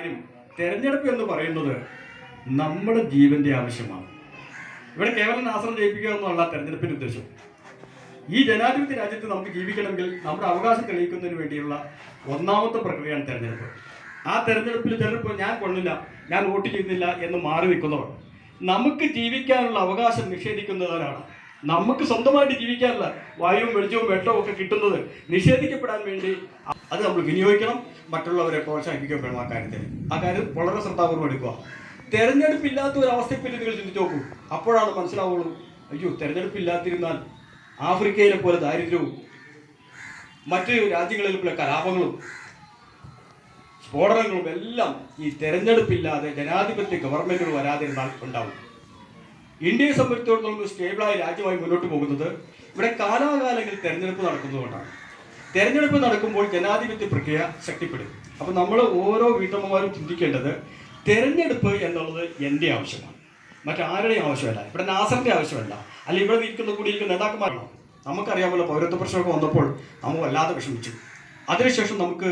കാര്യം, തെരഞ്ഞെടുപ്പ് എന്ന് പറയുന്നത് നമ്മുടെ ജീവന്റെ ആവശ്യമാണ്. ഇവിടെ കേവലം നാസർ ജയിപ്പിക്കുക എന്നുള്ള തെരഞ്ഞെടുപ്പിന്റെ ഉദ്ദേശം. ഈ ജനാധിപത്യ രാജ്യത്ത് നമുക്ക് ജീവിക്കണമെങ്കിൽ നമ്മുടെ അവകാശം തെളിയിക്കുന്നതിന് വേണ്ടിയുള്ള ഒന്നാമത്തെ പ്രക്രിയയാണ് തെരഞ്ഞെടുപ്പ്. ആ തെരഞ്ഞെടുപ്പിൽ ചിലപ്പോൾ ഞാൻ കൊള്ളില്ല, ഞാൻ വോട്ട് ചെയ്യുന്നില്ല എന്ന് മാറി നിൽക്കുന്നവർ നമുക്ക് ജീവിക്കാനുള്ള അവകാശം നിഷേധിക്കുന്നവരാണ്. നമുക്ക് സ്വന്തമായിട്ട് ജീവിക്കാനുള്ള വായുവും വെളിച്ചവും വെള്ളവും ഒക്കെ കിട്ടുന്നത് നിഷേധിക്കപ്പെടാൻ വേണ്ടി അത് നമ്മൾ വിനിയോഗിക്കണം. മറ്റുള്ളവരെ പ്രോത്സാഹിപ്പിക്കപ്പെടണം. ആ കാര്യം വളരെ ശ്രദ്ധാപൂർവ്വം എടുക്കുക. തെരഞ്ഞെടുപ്പില്ലാത്ത ഒരു അവസ്ഥയെപ്പറ്റി നിങ്ങൾ ചിന്തിച്ച് നോക്കൂ. അപ്പോഴാണ് മനസ്സിലാവുള്ളൂ, അയ്യോ, തെരഞ്ഞെടുപ്പില്ലാതിരുന്നാൽ ആഫ്രിക്കയിലെ പോലെ ദാരിദ്ര്യവും മറ്റ് രാജ്യങ്ങളിലെ പോലെ കലാപങ്ങളും സ്ഫോടനങ്ങളും എല്ലാം ഈ തെരഞ്ഞെടുപ്പില്ലാതെ ജനാധിപത്യ ഗവൺമെന്റുകൾ വരാതിരുന്നാൽ ഉണ്ടാവും. ഇന്ത്യയെ സംബന്ധിച്ചിടത്തോളം സ്റ്റേബിളായ രാജ്യമായി മുന്നോട്ട് പോകുന്നത് ഇവിടെ കാലാകാലങ്ങളിൽ തെരഞ്ഞെടുപ്പ് നടക്കുന്നതുകൊണ്ടാണ്. തെരഞ്ഞെടുപ്പ് നടക്കുമ്പോൾ ജനാധിപത്യ പ്രക്രിയ ശക്തിപ്പെടും. അപ്പം നമ്മൾ ഓരോ വീട്ടമ്മമാരും ചിന്തിക്കേണ്ടത് തെരഞ്ഞെടുപ്പ് എന്നുള്ളത് എൻ്റെ ആവശ്യമാണ്, മറ്റാരുടെയും ആവശ്യമല്ല. ഇവിടെ നാസറിൻ്റെ ആവശ്യമല്ല, അല്ലെങ്കിൽ ഇവിടെ കൂടിയിരിക്കുന്ന നേതാക്കന്മാരാണോ. നമുക്കറിയാമല്ലോ, പൗരത്വ പ്രശ്നമൊക്കെ വന്നപ്പോൾ നമ്മൾ വല്ലാതെ വിഷമിച്ചു. അതിനുശേഷം നമുക്ക്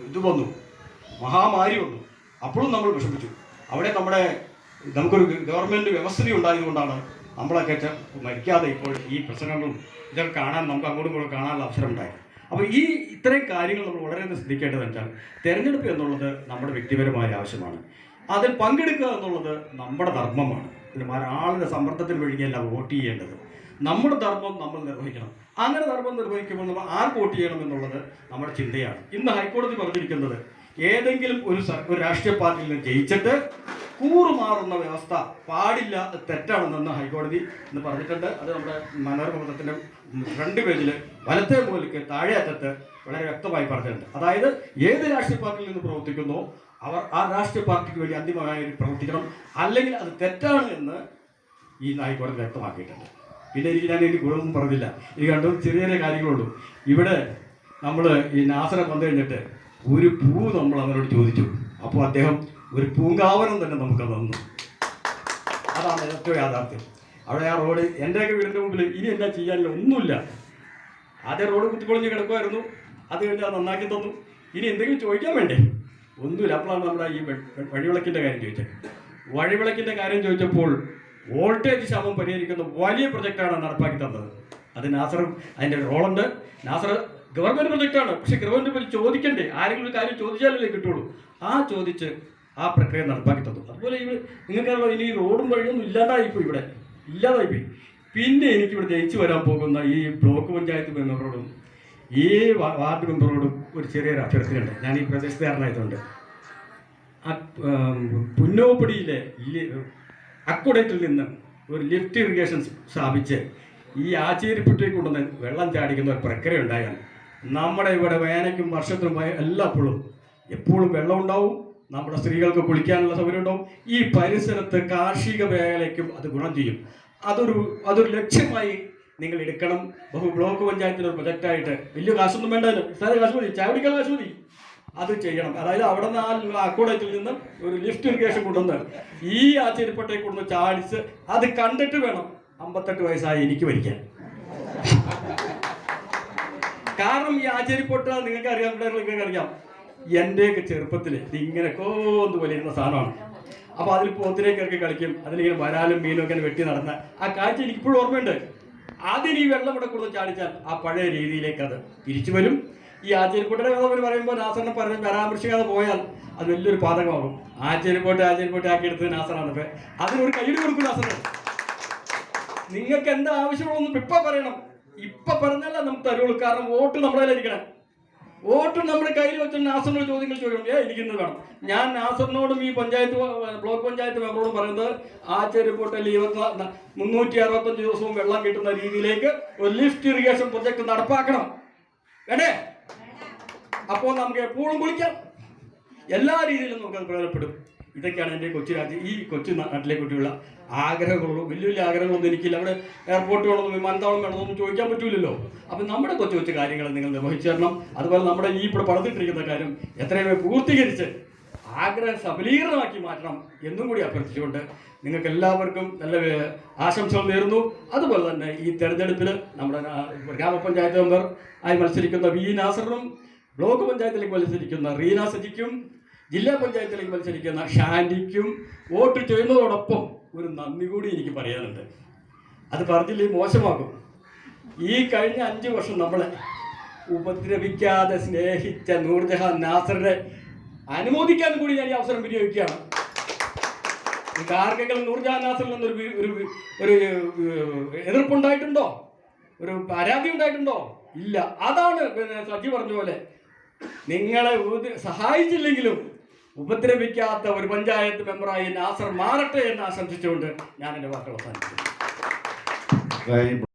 ഇത് വന്നു, മഹാമാരി വന്നു, അപ്പോഴും നമ്മൾ വിഷമിച്ചു. അവിടെ നമുക്കൊരു ഗവൺമെൻറ് വ്യവസ്ഥ ഉണ്ടായതുകൊണ്ടാണ് നമ്മളൊക്കെ മരിക്കാതെ ഇപ്പോൾ ഈ പ്രശ്നങ്ങളും ഇതൊക്കെ കാണാൻ നമുക്ക് അങ്ങോട്ടും ഇങ്ങോട്ടും കാണാനുള്ള അവസരം ഉണ്ടായി. അപ്പോൾ ഇത്രയും കാര്യങ്ങൾ നമ്മൾ വളരെയധികം ശ്രദ്ധിക്കേണ്ടതെന്ന് വെച്ചാൽ തെരഞ്ഞെടുപ്പ് എന്നുള്ളത് നമ്മുടെ വ്യക്തിപരമായ ആവശ്യമാണ്. അതിൽ പങ്കെടുക്കുക എന്നുള്ളത് നമ്മുടെ ധർമ്മമാണ്. ആളുടെ സമ്മർദ്ദത്തിന് വഴിയല്ല വോട്ട് ചെയ്യേണ്ടത്. നമ്മുടെ ധർമ്മം നമ്മൾ നിർവഹിക്കണം. അങ്ങനെ ധർമ്മം നിർവഹിക്കുമ്പോൾ നമ്മൾ ആർക്ക് വോട്ട് ചെയ്യണം എന്നുള്ളത് നമ്മുടെ ചിന്തയാണ്. ഇന്ന് ഹൈക്കോടതി പറഞ്ഞിരിക്കുന്നത് ഏതെങ്കിലും ഒരു രാഷ്ട്രീയ പാർട്ടിയിൽ നിന്ന് ജയിച്ചിട്ട് കൂറുമാറുന്ന വ്യവസ്ഥ പാടില്ല, തെറ്റാണെന്ന് ഹൈക്കോടതി ഇന്ന് പറഞ്ഞിട്ടുണ്ട്. അത് നമ്മുടെ മനോരമ പത്രത്തിൻ്റെ ഫ്രണ്ട് പേജിൽ വലത്തേ മൂലയ്ക്ക് താഴെ അറ്റത്ത് വളരെ വ്യക്തമായി പറഞ്ഞിട്ടുണ്ട്. അതായത് ഏത് രാഷ്ട്രീയ പാർട്ടിയിൽ നിന്ന് പ്രവർത്തിക്കുന്നോ അവർ ആ രാഷ്ട്രീയ പാർട്ടിക്ക് വേണ്ടി അന്തിമമായി പ്രവർത്തിക്കണം, അല്ലെങ്കിൽ അത് തെറ്റാണ് എന്ന് ഈ ഹൈക്കോടതി വ്യക്തമാക്കിയിട്ടുണ്ട്. പിന്നെ ഞാൻ കൂടുതലൊന്നും പറഞ്ഞില്ല. കണ്ടത് ചെറിയ ചെറിയ കാര്യങ്ങളുള്ളൂ. ഇവിടെ നമ്മൾ ഈ നാസറെ വന്നു കഴിഞ്ഞിട്ട് ഒരു പൂ നമ്മൾ അവരോട് ചോദിച്ചു. അപ്പോൾ അദ്ദേഹം ഒരു പൂങ്കാവനം തന്നെ നമുക്ക് തന്നു. അതാണ് ഏറ്റവും യാഥാർത്ഥ്യം. അവിടെ ആ റോഡ്, എൻ്റെയൊക്കെ വീടിൻ്റെ മുമ്പിൽ ഇനി എന്താ ചെയ്യാനില്ല, ഒന്നുമില്ല. ആദ്യം റോഡ് കുത്തിപ്പൊളിഞ്ഞ് കിടക്കുമായിരുന്നു, അത് കഴിഞ്ഞ് അത് നന്നാക്കി തന്നു. ഇനി എന്തെങ്കിലും ചോദിക്കാൻ വേണ്ടേ? ഒന്നുമില്ല. അപ്പോഴാണ് നമ്മുടെ ഈ വഴിവിളക്കിൻ്റെ കാര്യം ചോദിച്ചത്. വഴിവിളക്കിൻ്റെ കാര്യം ചോദിച്ചപ്പോൾ വോൾട്ടേജ് ക്ഷാമം പരിഹരിക്കുന്ന വലിയ പ്രൊജക്റ്റാണ് നടപ്പാക്കി തന്നത്. അത് നാസറും അതിൻ്റെ റോളുണ്ട്. നാസർ ഗവൺമെൻറ് പ്രൊജക്റ്റാണ്, പക്ഷേ ഗവൺമെൻറ് പോയി ചോദിക്കണ്ടേ? ആരെങ്കിലും ഒരു കാര്യം ചോദിച്ചാലല്ലേ കിട്ടുള്ളൂ. ചോദിച്ച് ആ പ്രക്രിയ നടപ്പാക്കി തന്നു. അതുപോലെ നിങ്ങൾക്കറിയാം, ഇനി റോഡും വഴിയൊന്നും ഇല്ലാതായിപ്പോയി, ഇവിടെ ഇല്ലാതായിപ്പോയി. പിന്നെ എനിക്കിവിടെ ജയിച്ചു വരാൻ പോകുന്ന ഈ ബ്ലോക്ക് പഞ്ചായത്ത് മെമ്പറോടും ഈ വാർഡ് മെമ്പറോടും ഒരു ചെറിയൊരു അഭ്യർത്ഥനയുണ്ട്. ഞാൻ ഈ പ്രദേശത്തുകാരനായതുകൊണ്ട് പുന്നോപ്പടിയിലെ അക്കുടത്തിൽ നിന്ന് ഒരു ലിഫ്റ്റ് ഇറിഗേഷൻ സ്ഥാപിച്ച് ഈ ആച്ചേരിപ്പുറ്റേക്ക് കൊണ്ടുവന്ന് വെള്ളം ചാടിക്കുന്ന ഒരു പ്രക്രിയ ഉണ്ടായാൽ നമ്മുടെ ഇവിടെ വേനയ്ക്കും വർഷത്തിനും എപ്പോഴും വെള്ളം ഉണ്ടാവും. നമ്മുടെ സ്ത്രീകൾക്ക് കുളിക്കാനുള്ള സൗകര്യം ഉണ്ടാവും. ഈ പരിസരത്ത് കാർഷിക മേഖലയ്ക്കും അത് ഗുണം ചെയ്യും. അതൊരു ലക്ഷ്യമായി നിങ്ങൾ എടുക്കണം. ബ്ലോക്ക് പഞ്ചായത്തിനൊരു പ്രൊജക്റ്റായിട്ട് വലിയ കാശൊന്നും വേണ്ടതിന്, സാറേ കാശ് മതി, ചായ കുടിക്കാൻ കാശ് മതി, അത് ചെയ്യണം. അതായത് അവിടെ നിന്ന് അക്കോടത്തിൽ നിന്ന് ഒരു ലിഫ്റ്റ് ഇറിഗേഷൻ കൊണ്ടുവന്ന് ഈ ആച്ചേരിപ്പട്ടേക്ക് കൊണ്ടുവന്ന് ചാടിച്ച് അത് കണ്ടിട്ട് വേണം 58 വയസ്സായി എനിക്ക് ഭരിക്കാൻ. കാരണം ഈ ആച്ചേരിപ്പൊട്ട നിങ്ങൾക്കറിയാം, നിങ്ങൾക്കറിയാം, എൻ്റെയൊക്കെ ചെറുപ്പത്തിൽ ഇങ്ങനെ കോന്ന് വലിയിരുന്ന സാധനമാണ്. അപ്പോൾ അതിൽ പോത്തിലേക്ക് ഇറക്കി കളിക്കും, അതിലിങ്ങനെ വരാലും മീനും ഒക്കെ വെട്ടി നടന്ന ആ കാഴ്ച എനിക്കിപ്പോഴും ഓർമ്മയുണ്ട്. അതിന് ഈ വെള്ളം ഇവിടെ കൊടുത്ത് ചാടിച്ചാൽ ആ പഴയ രീതിയിലേക്ക് അത് തിരിച്ചു വരും. ഈ ആച്ചേരിപ്പൊട്ടയുടെ കഥ പറയുമ്പോൾ നാസറിനെ പരാമർശിക്കാതെ പോയാൽ അത് വലിയൊരു പാതകമാകും. ആച്ചേരിപ്പൊട്ടെ ആക്കിയെടുത്ത് നാസറാണ്. അതിനൊരു കൈയ്യടി കൊടുക്കും നാസറ്. നിങ്ങൾക്ക് എന്താ ആവശ്യമുള്ളതെന്ന് ഇപ്പം പറയണം. ഇപ്പം പറഞ്ഞാലേ നമുക്ക് തരുള്ളൂ. കാരണം വോട്ട് നമ്മുടെ കയ്യിലിരിക്കണം. വോട്ട് നമ്മുടെ കയ്യിൽ വെച്ചാൽ നാസറിനോട് ചോദ്യങ്ങൾ ചോദിക്കണം. എനിക്കിന്ന് വേണം. ഞാൻ നാസറിനോടും ഈ ബ്ലോക്ക് പഞ്ചായത്ത് മെമ്പറോടും പറയുന്നത് ആച്ചേരിപ്പൊട്ടയിൽ 365 ദിവസവും വെള്ളം കിട്ടുന്ന രീതിയിലേക്ക് ഒരു ലിഫ്റ്റ് ഇറിഗേഷൻ പ്രൊജക്ട് നടപ്പാക്കണം. വേണ്ടേ? അപ്പോൾ നമുക്ക് എപ്പോഴും കുളിക്കാം. എല്ലാ രീതിയിലും നമുക്കത് പ്രയോജനപ്പെടും. ഇതൊക്കെയാണ് എൻ്റെ കൊച്ചു നാട്ടിലെ കുട്ടിയുള്ള ആഗ്രഹങ്ങളുള്ളൂ. വലിയ വലിയ ആഗ്രഹങ്ങളൊന്നും എനിക്കില്ല. അവിടെ എയർപോർട്ട് വേണമെന്നും വിമാനത്താവളം വേണമെന്നൊന്നും ചോദിക്കാൻ പറ്റില്ലല്ലോ. അപ്പം നമ്മുടെ കൊച്ചു കാര്യങ്ങൾ നിങ്ങൾ നിർവഹിച്ചു തരണം. അതുപോലെ നമ്മുടെ ഈ ഇവിടെ പടത്തിട്ടിരിക്കുന്ന കാര്യം എത്രയും പൂർത്തീകരിച്ച് ആഗ്രഹം സഫലീകരണമാക്കി മാറ്റണം എന്നും കൂടി അഭ്യർത്ഥിച്ചുകൊണ്ട് നിങ്ങൾക്ക് എല്ലാവർക്കും നല്ല ആശംസകൾ നേരുന്നു. അതുപോലെ തന്നെ ഈ തെരഞ്ഞെടുപ്പിൽ നമ്മുടെ ഗ്രാമപഞ്ചായത്ത് മെമ്പർ ആയി മത്സരിക്കുന്ന വി നാസറിനും ബ്ലോക്ക് പഞ്ചായത്തിലേക്ക് മത്സരിക്കുന്ന റീന സജിക്കും ജില്ലാ പഞ്ചായത്തിലേക്ക് മത്സരിക്കുന്ന ഷാൻഡിക്കും വോട്ട് ചെയ്യുന്നതോടൊപ്പം ഒരു നന്ദി കൂടി എനിക്ക് പറയാനുണ്ട്. അത് പറഞ്ഞില്ലേ മോശമാകും. ഈ കഴിഞ്ഞ 5 വർഷം നമ്മളെ ഉപദ്രവിക്കാതെ സ്നേഹിച്ച നൂർജഹാൻ നാസറിനെ അനുമോദിക്കാൻ കൂടി ഞാൻ ഈ അവസരം വിനിയോഗിക്കുകയാണ്. ആർക്കെങ്കിലും നൂർജഹാൻ നാസറിൽ നിന്നൊരു ഒരു എതിർപ്പുണ്ടായിട്ടുണ്ടോ? ഒരു പരാതി ഉണ്ടായിട്ടുണ്ടോ? ഇല്ല. അതാണ് സജി പറഞ്ഞ പോലെ നിങ്ങളെ സഹായിച്ചില്ലെങ്കിലും ഉപദ്രവിക്കാത്ത ഒരു പഞ്ചായത്ത് മെമ്പറായി നാസർ മാറട്ടെ എന്ന് ആശംസിച്ചുകൊണ്ട് ഞാൻ എൻ്റെ വാക്കുകൾ അവസാനിപ്പിക്കുന്നു.